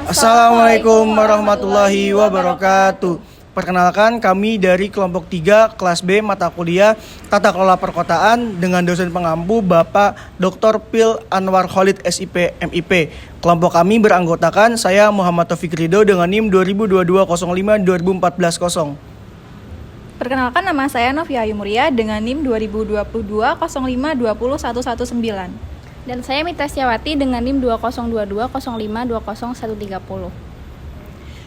Assalamualaikum warahmatullahi wabarakatuh. Perkenalkan, kami dari kelompok 3 kelas B mata kuliah Tata Kelola Perkotaan dengan dosen pengampu Bapak Dr. Pil Anwar Khalid SIP MIP. Kelompok kami beranggotakan saya Muhammad Taufik Ridho dengan NIM 2022-05-2014-0. Perkenalkan, nama saya Novia Yumuria dengan NIM 2022-05-20-119. Dan saya Mita Setiawati dengan NIM 2022-05-20130.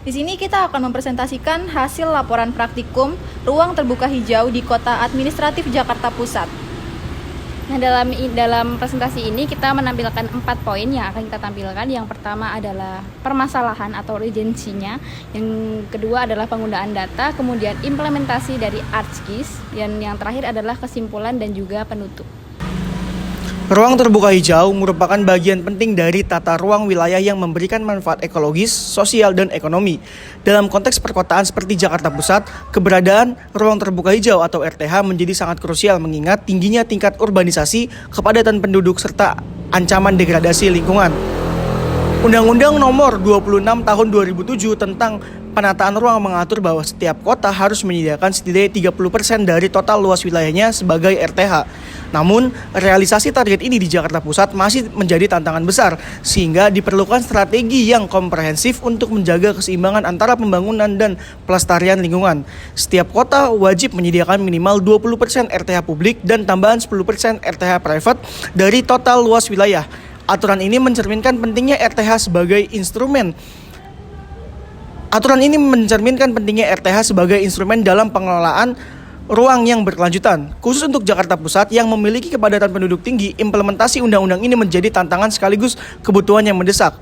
Di sini kita akan mempresentasikan hasil laporan praktikum ruang terbuka hijau di Kota Administratif Jakarta Pusat. Nah, dalam presentasi ini kita menampilkan 4 poin yang akan kita tampilkan. Yang pertama adalah permasalahan atau urgensinya. Yang kedua adalah penggunaan data, kemudian implementasi dari ArcGIS, dan yang terakhir adalah kesimpulan dan juga penutup. Ruang terbuka hijau merupakan bagian penting dari tata ruang wilayah yang memberikan manfaat ekologis, sosial, dan ekonomi. Dalam konteks perkotaan seperti Jakarta Pusat, keberadaan ruang terbuka hijau atau RTH menjadi sangat krusial mengingat tingginya tingkat urbanisasi, kepadatan penduduk, serta ancaman degradasi lingkungan. Undang-Undang Nomor 26 Tahun 2007 tentang penataan ruang mengatur bahwa setiap kota harus menyediakan setidaknya 30% dari total luas wilayahnya sebagai RTH. Namun, realisasi target ini di Jakarta Pusat masih menjadi tantangan besar, sehingga diperlukan strategi yang komprehensif untuk menjaga keseimbangan antara pembangunan dan pelestarian lingkungan. Setiap kota wajib menyediakan minimal 20% RTH publik dan tambahan 10% RTH private dari total luas wilayah. Aturan ini mencerminkan pentingnya RTH sebagai instrumen dalam pengelolaan ruang yang berkelanjutan. Khusus untuk Jakarta Pusat yang memiliki kepadatan penduduk tinggi, implementasi undang-undang ini menjadi tantangan sekaligus kebutuhan yang mendesak.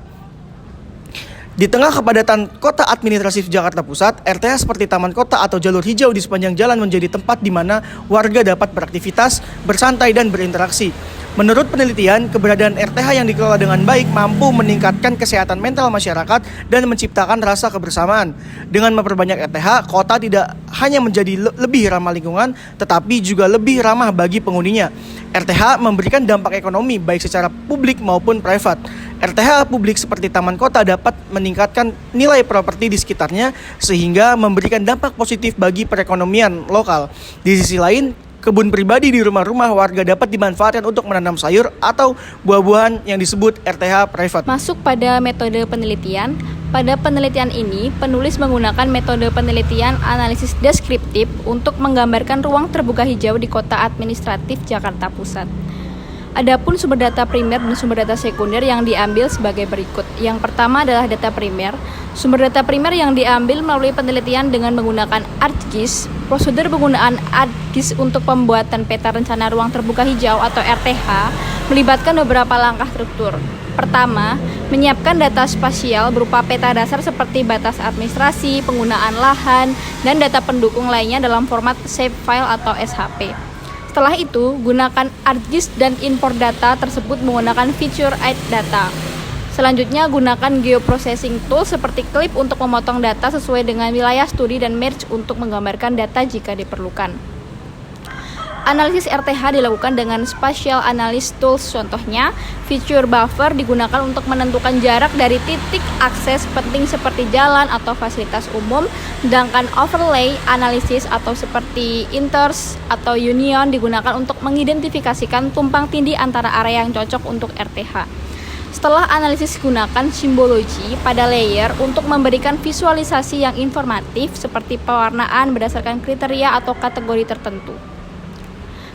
Di tengah kepadatan kota administratif Jakarta Pusat, RTH seperti taman kota atau jalur hijau di sepanjang jalan menjadi tempat di mana warga dapat beraktivitas, bersantai, dan berinteraksi. Menurut penelitian, keberadaan RTH yang dikelola dengan baik mampu meningkatkan kesehatan mental masyarakat dan menciptakan rasa kebersamaan. Dengan memperbanyak RTH, kota tidak hanya menjadi lebih ramah lingkungan, tetapi juga lebih ramah bagi penghuninya. RTH memberikan dampak ekonomi baik secara publik maupun private. RTH publik seperti taman kota dapat meningkatkan nilai properti di sekitarnya sehingga memberikan dampak positif bagi perekonomian lokal. Di sisi lain, kebun pribadi di rumah-rumah warga dapat dimanfaatkan untuk menanam sayur atau buah-buahan yang disebut RTH private. Masuk pada metode penelitian. Pada penelitian ini, penulis menggunakan metode penelitian analisis deskriptif untuk menggambarkan ruang terbuka hijau di Kota Administratif Jakarta Pusat. Adapun sumber data primer dan sumber data sekunder yang diambil sebagai berikut. Yang pertama adalah data primer. Sumber data primer yang diambil melalui penelitian dengan menggunakan ArcGIS. Prosedur penggunaan ArcGIS untuk pembuatan peta rencana ruang terbuka hijau atau RTH melibatkan beberapa langkah struktur. Pertama, menyiapkan data spasial berupa peta dasar seperti batas administrasi, penggunaan lahan, dan data pendukung lainnya dalam format shapefile atau SHP. Setelah itu, gunakan ArcGIS dan import data tersebut menggunakan feature add data. Selanjutnya, gunakan geoprocessing tool seperti Clip untuk memotong data sesuai dengan wilayah studi dan merge untuk menggambarkan data jika diperlukan. Analisis RTH dilakukan dengan Spatial Analysis Tools, contohnya feature buffer digunakan untuk menentukan jarak dari titik akses penting seperti jalan atau fasilitas umum, sedangkan overlay analysis atau seperti Inters atau Union digunakan untuk mengidentifikasikan tumpang tindih antara area yang cocok untuk RTH. Setelah analisis, gunakan simbologi pada layer untuk memberikan visualisasi yang informatif seperti pewarnaan berdasarkan kriteria atau kategori tertentu.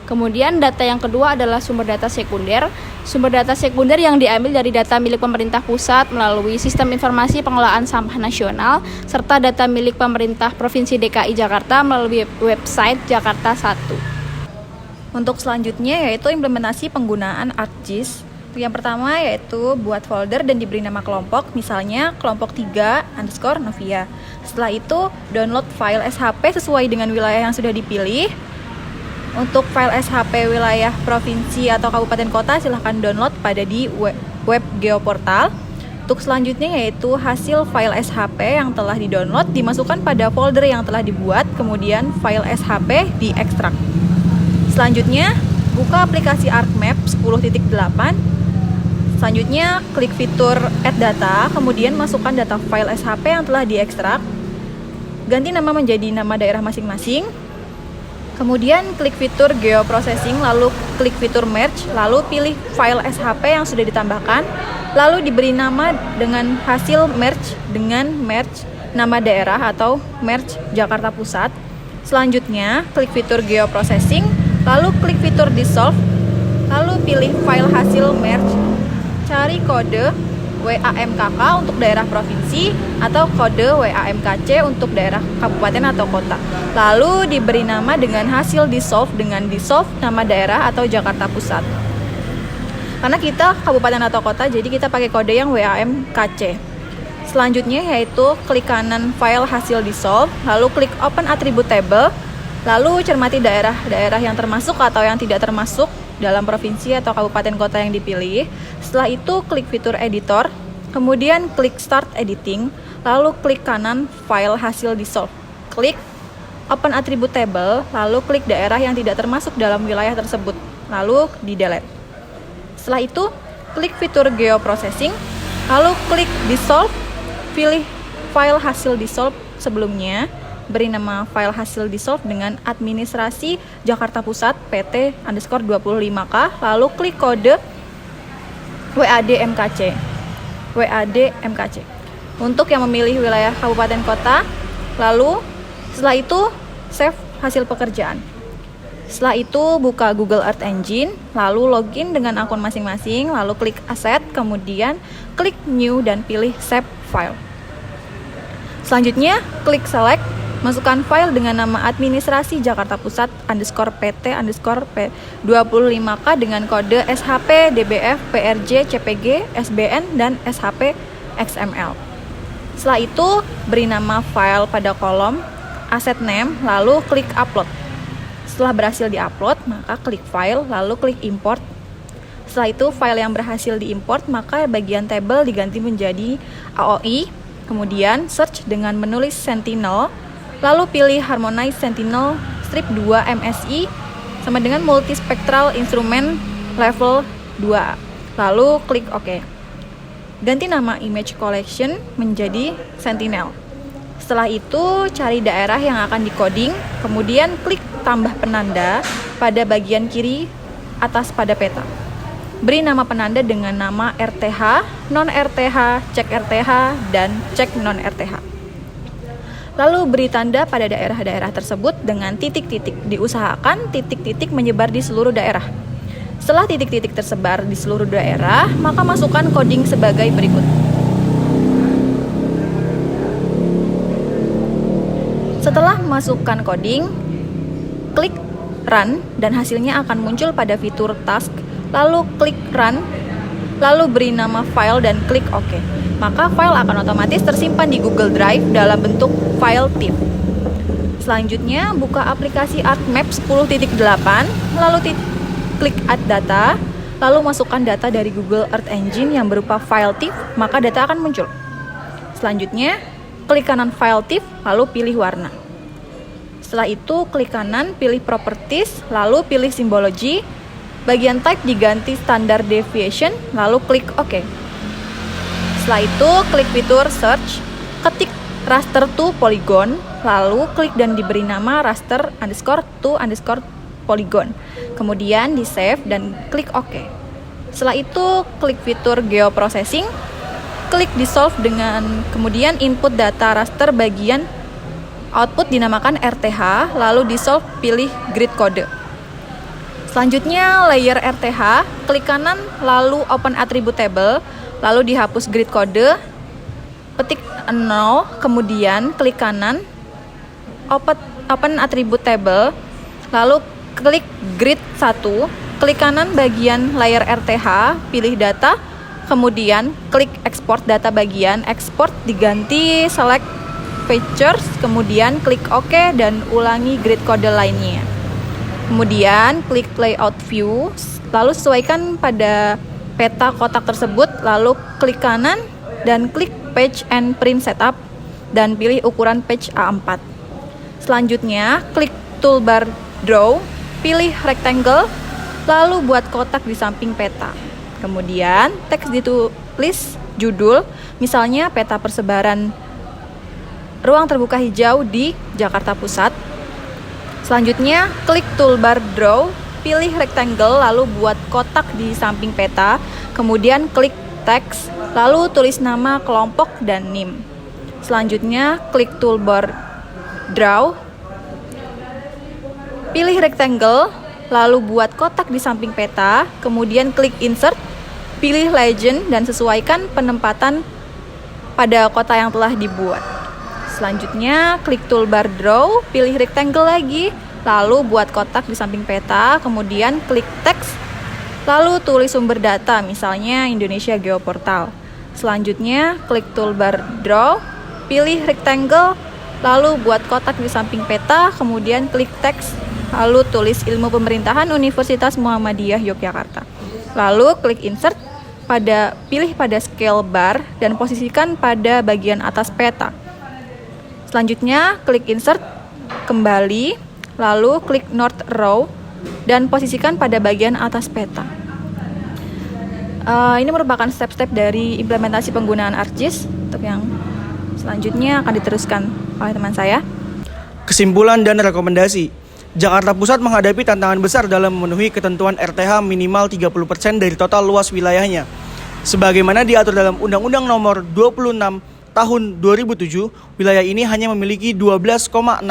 Kemudian data yang kedua adalah sumber data sekunder. Sumber data sekunder yang diambil dari data milik pemerintah pusat melalui Sistem Informasi Pengelolaan Sampah Nasional serta data milik pemerintah Provinsi DKI Jakarta melalui website Jakarta 1. Untuk selanjutnya yaitu implementasi penggunaan ArcGIS. Yang pertama yaitu buat folder dan diberi nama kelompok, misalnya kelompok 3_Novia. Setelah itu download file SHP sesuai dengan wilayah yang sudah dipilih. Untuk file SHP wilayah provinsi atau kabupaten kota silahkan download pada di web geoportal. Untuk selanjutnya yaitu hasil file SHP yang telah di-download dimasukkan pada folder yang telah dibuat, kemudian file SHP diekstrak. Selanjutnya, buka aplikasi ArcMap 10.8. Selanjutnya, klik fitur Add Data, kemudian masukkan data file SHP yang telah diekstrak. Ganti nama menjadi nama daerah masing-masing. Kemudian klik fitur Geoprocessing, lalu klik fitur Merge, lalu pilih file SHP yang sudah ditambahkan, lalu diberi nama dengan hasil merge dengan merge nama daerah atau merge Jakarta Pusat. Selanjutnya, klik fitur Geoprocessing, lalu klik fitur Dissolve, lalu pilih file hasil merge. Cari kode WAMKK untuk daerah provinsi atau kode WAMKC untuk daerah kabupaten atau kota. Lalu diberi nama dengan hasil dissolve dengan dissolve nama daerah atau Jakarta Pusat. Karena kita kabupaten atau kota, jadi kita pakai kode yang WAMKC. Selanjutnya yaitu klik kanan file hasil dissolve, lalu klik Open Attribute Table, lalu cermati daerah-daerah yang termasuk atau yang tidak termasuk dalam provinsi atau kabupaten kota yang dipilih. Setelah itu klik fitur editor, kemudian klik start editing, lalu klik kanan file hasil dissolve, klik open attribute table, lalu klik daerah yang tidak termasuk dalam wilayah tersebut, lalu di delete. Setelah itu klik fitur geoprocessing, lalu klik dissolve, pilih file hasil dissolve sebelumnya, beri nama file hasil dissolve dengan administrasi Jakarta Pusat PT_25K, lalu klik kode WADMKC. Untuk yang memilih wilayah kabupaten kota, lalu setelah itu save hasil pekerjaan. Setelah itu buka Google Earth Engine, lalu login dengan akun masing-masing, lalu klik Asset, kemudian klik New dan pilih Save File. Selanjutnya klik Select, masukkan file dengan nama administrasi Jakarta Pusat _PT_P25K dengan kode SHP, DBF, PRJ, CPG, SBN, dan SHP XML. Setelah itu, beri nama file pada kolom Asset Name, lalu klik Upload. Setelah berhasil di-upload, maka klik File, lalu klik Import. Setelah itu, file yang berhasil di-import, maka bagian table diganti menjadi AOI, kemudian search dengan menulis Sentinel, lalu pilih Harmonize Sentinel Strip 2 MSI sama dengan Multispectral Instrument Level 2. Lalu klik OK. Ganti nama Image Collection menjadi Sentinel. Setelah itu cari daerah yang akan di-coding, kemudian klik tambah penanda pada bagian kiri atas pada peta. Beri nama penanda dengan nama RTH, non-RTH, cek RTH, dan cek non-RTH. Lalu beri tanda pada daerah-daerah tersebut dengan titik-titik. Diusahakan titik-titik menyebar di seluruh daerah. Setelah titik-titik tersebar di seluruh daerah, maka masukkan coding sebagai berikut. Setelah masukkan coding, klik Run dan hasilnya akan muncul pada fitur Task. Lalu klik Run, lalu beri nama file dan klik OK. Maka file akan otomatis tersimpan di Google Drive dalam bentuk file TIFF. Selanjutnya, buka aplikasi ArcMap 10.8, lalu klik Add Data, lalu masukkan data dari Google Earth Engine yang berupa file TIFF, maka data akan muncul. Selanjutnya, klik kanan file TIFF, lalu pilih warna. Setelah itu, klik kanan, pilih Properties, lalu pilih Symbology. Bagian type diganti standard deviation, lalu klik OK. Setelah itu, klik fitur search, ketik raster to polygon, lalu klik dan diberi nama raster _to _polygon. Kemudian di save dan klik OK. Setelah itu, klik fitur geoprocessing, klik dissolve dengan kemudian input data raster bagian output dinamakan RTH, lalu dissolve pilih grid code. Selanjutnya layer RTH, klik kanan lalu open attribute table, lalu dihapus grid code, petik 0, kemudian klik kanan open attribute table, lalu klik grid 1, klik kanan bagian layer RTH, pilih data, kemudian klik export data bagian export diganti select features, kemudian klik OK dan ulangi grid code lainnya. Kemudian klik layout view, lalu sesuaikan pada peta kotak tersebut, lalu klik kanan dan klik page and print setup dan pilih ukuran page A4. Selanjutnya klik toolbar draw, pilih rectangle, lalu buat kotak di samping peta. Kemudian teks ditulis judul, misalnya peta persebaran ruang terbuka hijau di Jakarta Pusat. Selanjutnya, klik toolbar Draw, pilih rectangle, lalu buat kotak di samping peta. Kemudian klik teks, lalu tulis nama kelompok dan NIM. Selanjutnya, klik toolbar Draw, pilih rectangle, lalu buat kotak di samping peta. Kemudian klik Insert, pilih Legend, dan sesuaikan penempatan pada kota yang telah dibuat. Selanjutnya, klik toolbar Draw, pilih rectangle lagi, lalu buat kotak di samping peta, kemudian klik teks, lalu tulis sumber data, misalnya Indonesia Geoportal. Selanjutnya, klik toolbar Draw, pilih rectangle, lalu buat kotak di samping peta, kemudian klik teks, lalu tulis Ilmu Pemerintahan Universitas Muhammadiyah Yogyakarta. Lalu klik Insert, pilih pada scale bar, dan posisikan pada bagian atas peta. Selanjutnya, klik Insert kembali, lalu klik North Row, dan posisikan pada bagian atas peta. Ini merupakan step-step dari implementasi penggunaan ArcGIS. Untuk yang selanjutnya akan diteruskan oleh teman saya. Kesimpulan dan rekomendasi. Jakarta Pusat menghadapi tantangan besar dalam memenuhi ketentuan RTH minimal 30% dari total luas wilayahnya. Sebagaimana diatur dalam Undang-Undang Nomor 26 Tahun 2007, wilayah ini hanya memiliki 12,69%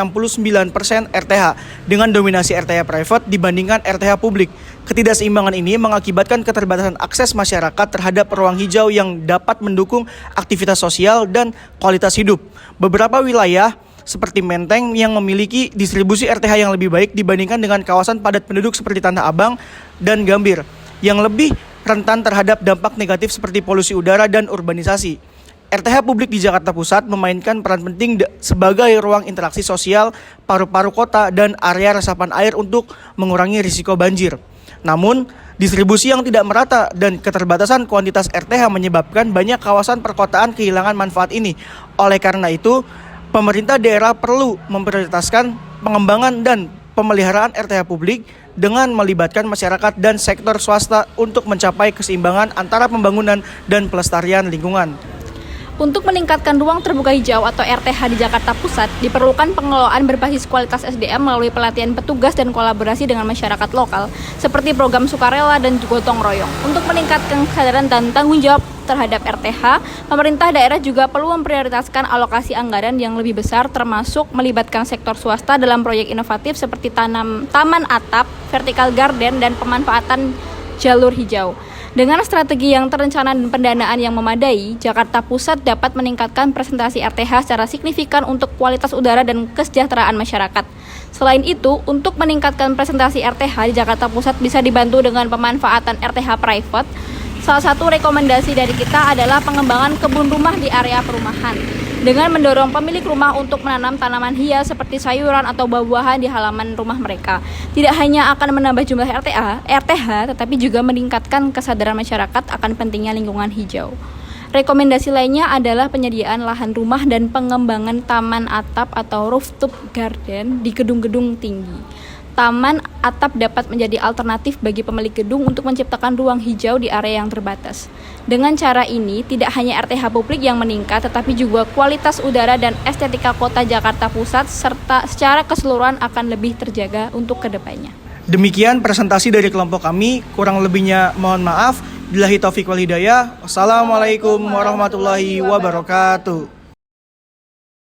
RTH dengan dominasi RTH private dibandingkan RTH publik. Ketidakseimbangan ini mengakibatkan keterbatasan akses masyarakat terhadap ruang hijau yang dapat mendukung aktivitas sosial dan kualitas hidup. Beberapa wilayah seperti Menteng yang memiliki distribusi RTH yang lebih baik dibandingkan dengan kawasan padat penduduk seperti Tanah Abang dan Gambir yang lebih rentan terhadap dampak negatif seperti polusi udara dan urbanisasi. RTH publik di Jakarta Pusat memainkan peran penting sebagai ruang interaksi sosial, paru-paru kota, dan area resapan air untuk mengurangi risiko banjir. Namun, distribusi yang tidak merata dan keterbatasan kuantitas RTH menyebabkan banyak kawasan perkotaan kehilangan manfaat ini. Oleh karena itu, pemerintah daerah perlu memprioritaskan pengembangan dan pemeliharaan RTH publik dengan melibatkan masyarakat dan sektor swasta untuk mencapai keseimbangan antara pembangunan dan pelestarian lingkungan. Untuk meningkatkan ruang terbuka hijau atau RTH di Jakarta Pusat, diperlukan pengelolaan berbasis kualitas SDM melalui pelatihan petugas dan kolaborasi dengan masyarakat lokal, seperti program sukarela dan gotong royong. Untuk meningkatkan kesadaran dan tanggung jawab terhadap RTH, pemerintah daerah juga perlu memprioritaskan alokasi anggaran yang lebih besar, termasuk melibatkan sektor swasta dalam proyek inovatif seperti taman atap, vertical garden, dan pemanfaatan jalur hijau. Dengan strategi yang terencana dan pendanaan yang memadai, Jakarta Pusat dapat meningkatkan presentasi RTH secara signifikan untuk kualitas udara dan kesejahteraan masyarakat. Selain itu, untuk meningkatkan presentasi RTH di Jakarta Pusat bisa dibantu dengan pemanfaatan RTH private. Salah satu rekomendasi dari kita adalah pengembangan kebun rumah di area perumahan, dengan mendorong pemilik rumah untuk menanam tanaman hias seperti sayuran atau buah-buahan di halaman rumah mereka. Tidak hanya akan menambah jumlah RTH, tetapi juga meningkatkan kesadaran masyarakat akan pentingnya lingkungan hijau. Rekomendasi lainnya adalah penyediaan lahan rumah dan pengembangan taman atap atau rooftop garden di gedung-gedung tinggi. Taman atap dapat menjadi alternatif bagi pemilik gedung untuk menciptakan ruang hijau di area yang terbatas. Dengan cara ini, tidak hanya RTH publik yang meningkat, tetapi juga kualitas udara dan estetika kota Jakarta Pusat, serta secara keseluruhan akan lebih terjaga untuk kedepannya. Demikian presentasi dari kelompok kami, kurang lebihnya mohon maaf. Billahi taufiq wal hidayah. Wassalamualaikum warahmatullahi wabarakatuh.